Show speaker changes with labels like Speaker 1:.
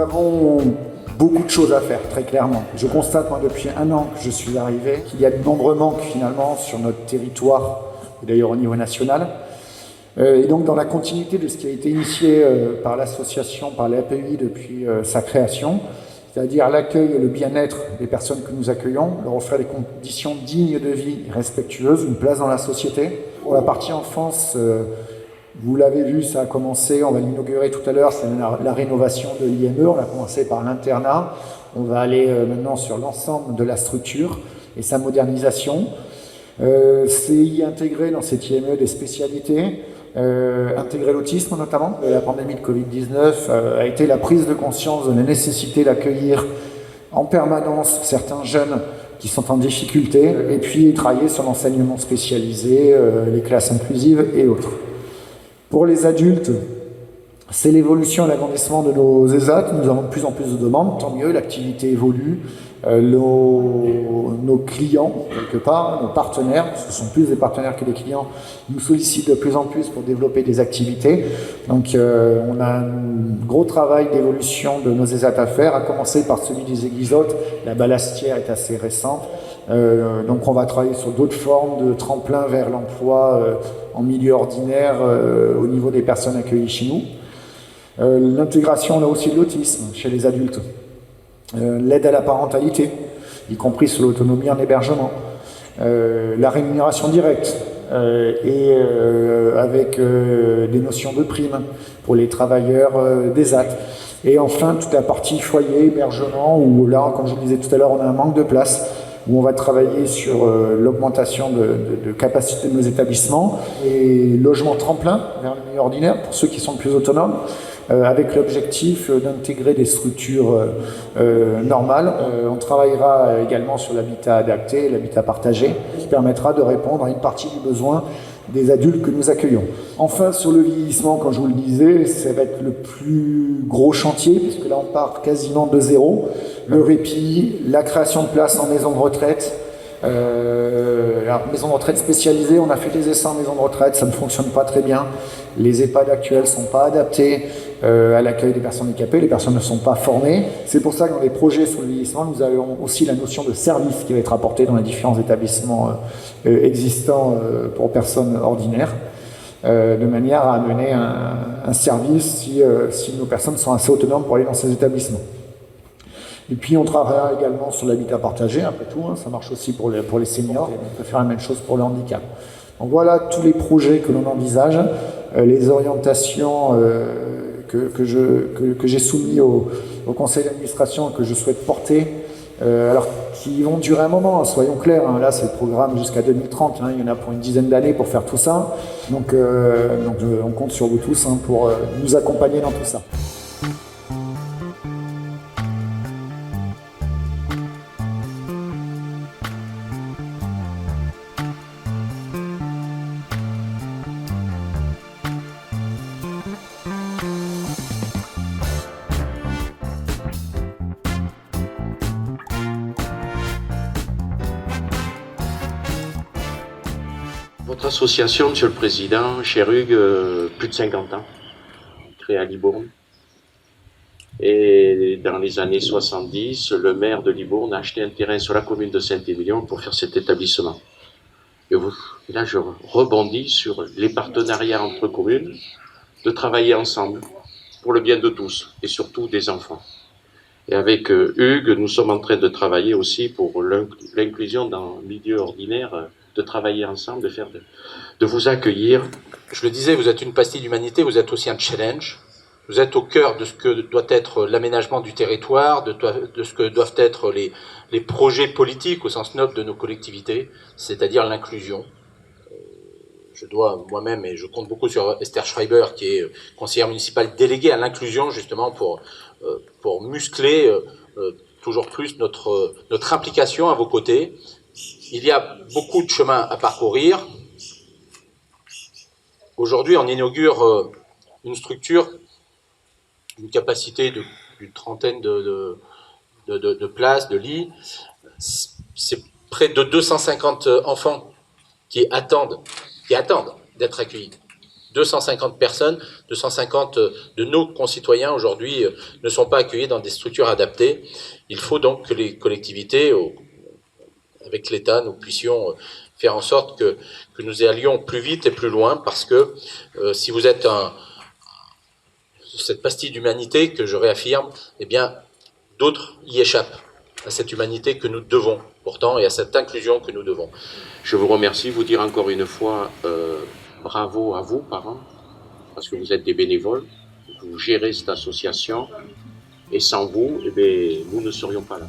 Speaker 1: avons beaucoup de choses à faire, très clairement. Je constate, moi, depuis 1 an que je suis arrivé, qu'il y a de nombreux manques, finalement, sur notre territoire, et d'ailleurs au niveau national. Et donc, dans la continuité de ce qui a été initié par l'association, par l'API depuis sa création, c'est-à-dire l'accueil et le bien-être des personnes que nous accueillons, leur offrir des conditions dignes de vie et respectueuses, une place dans la société. Pour la partie enfance, vous l'avez vu, ça a commencé, on va l'inaugurer tout à l'heure, c'est la rénovation de l'IME, on a commencé par l'internat, on va aller maintenant sur l'ensemble de la structure et sa modernisation. C'est y intégrer dans cette IME des spécialités, intégrer l'autisme notamment. La pandémie de Covid-19 a été la prise de conscience de la nécessité d'accueillir en permanence certains jeunes qui sont en difficulté et puis travailler sur l'enseignement spécialisé, les classes inclusives et autres. Pour les adultes, c'est l'évolution et l'agrandissement de nos ESAT. Nous avons de plus en plus de demandes, tant mieux, l'activité évolue. Nos clients, quelque part, nos partenaires, parce que ce sont plus des partenaires que des clients, nous sollicitent de plus en plus pour développer des activités. Donc on a un gros travail d'évolution de nos ESAT à faire, à commencer par celui des aiguisottes. La ballastière est assez récente. Donc on va travailler sur d'autres formes de tremplin vers l'emploi en milieu ordinaire au niveau des personnes accueillies chez nous. L'intégration là aussi de l'autisme chez les adultes. L'aide à la parentalité, y compris sur l'autonomie en hébergement, la rémunération directe et avec des notions de primes pour les travailleurs des AT. Et enfin, toute la partie foyer, hébergement, où là, comme je vous disais tout à l'heure, on a un manque de place, où on va travailler sur l'augmentation de capacité de nos établissements et logement tremplin vers le milieu ordinaire pour ceux qui sont plus autonomes. Avec l'objectif d'intégrer des structures normales. On travaillera également sur l'habitat adapté, l'habitat partagé, qui permettra de répondre à une partie du besoin des adultes que nous accueillons. Enfin, sur le vieillissement, comme je vous le disais, ça va être le plus gros chantier, puisque là on part quasiment de zéro. Le répit, la création de places en maison de retraite, maison de retraite spécialisée, on a fait des essais en maison de retraite, ça ne fonctionne pas très bien. Les EHPAD actuels ne sont pas adaptés à l'accueil des personnes handicapées, les personnes ne sont pas formées. C'est pour ça que dans les projets sur le vieillissement, nous avons aussi la notion de service qui va être apportée dans les différents établissements existants pour personnes ordinaires, de manière à amener un service si nos personnes sont assez autonomes pour aller dans ces établissements. Et puis on travaillera également sur l'habitat partagé, après tout, ça marche aussi pour les seniors, et on peut faire la même chose pour le handicap. Donc voilà tous les projets que l'on envisage, les orientations que j'ai soumis au conseil d'administration et que je souhaite porter, alors qui vont durer un moment, soyons clairs, là c'est le programme jusqu'à 2030, il y en a pour une dizaine d'années pour faire tout ça, donc on compte sur vous tous pour nous accompagner dans tout ça.
Speaker 2: Votre association, Monsieur le Président, cher Hugues, plus de 50 ans, créée à Libourne. Et dans les années 70, le maire de Libourne a acheté un terrain sur la commune de Saint-Émilion pour faire cet établissement. Et là, je rebondis sur les partenariats entre communes, de travailler ensemble pour le bien de tous et surtout des enfants. Et avec Hugues, nous sommes en train de travailler aussi pour l'inclusion dans le milieu ordinaire, de travailler ensemble, de vous accueillir.
Speaker 3: Je le disais, vous êtes une pastille d'humanité, vous êtes aussi un challenge. Vous êtes au cœur de ce que doit être l'aménagement du territoire, de ce que doivent être les projets politiques au sens noble de nos collectivités, c'est-à-dire l'inclusion. Je dois moi-même, et je compte beaucoup sur Esther Schreiber, qui est conseillère municipale déléguée à l'inclusion, justement pour muscler toujours plus notre implication à vos côtés. Il y a beaucoup de chemin à parcourir. Aujourd'hui, on inaugure une structure, une capacité d'une trentaine de places, de lits. C'est près de 250 enfants qui attendent d'être accueillis. 250 personnes, 250 de nos concitoyens aujourd'hui ne sont pas accueillis dans des structures adaptées. Il faut donc que les collectivités, avec l'État, nous puissions faire en sorte que nous allions plus vite et plus loin, parce que si vous êtes cette pastille d'humanité que je réaffirme, eh bien, d'autres y échappent à cette humanité que nous devons pourtant et à cette inclusion que nous devons.
Speaker 2: Je vous remercie, vous dire encore une fois bravo à vous, parents, parce que vous êtes des bénévoles, vous gérez cette association, et sans vous, eh bien, nous ne serions pas là.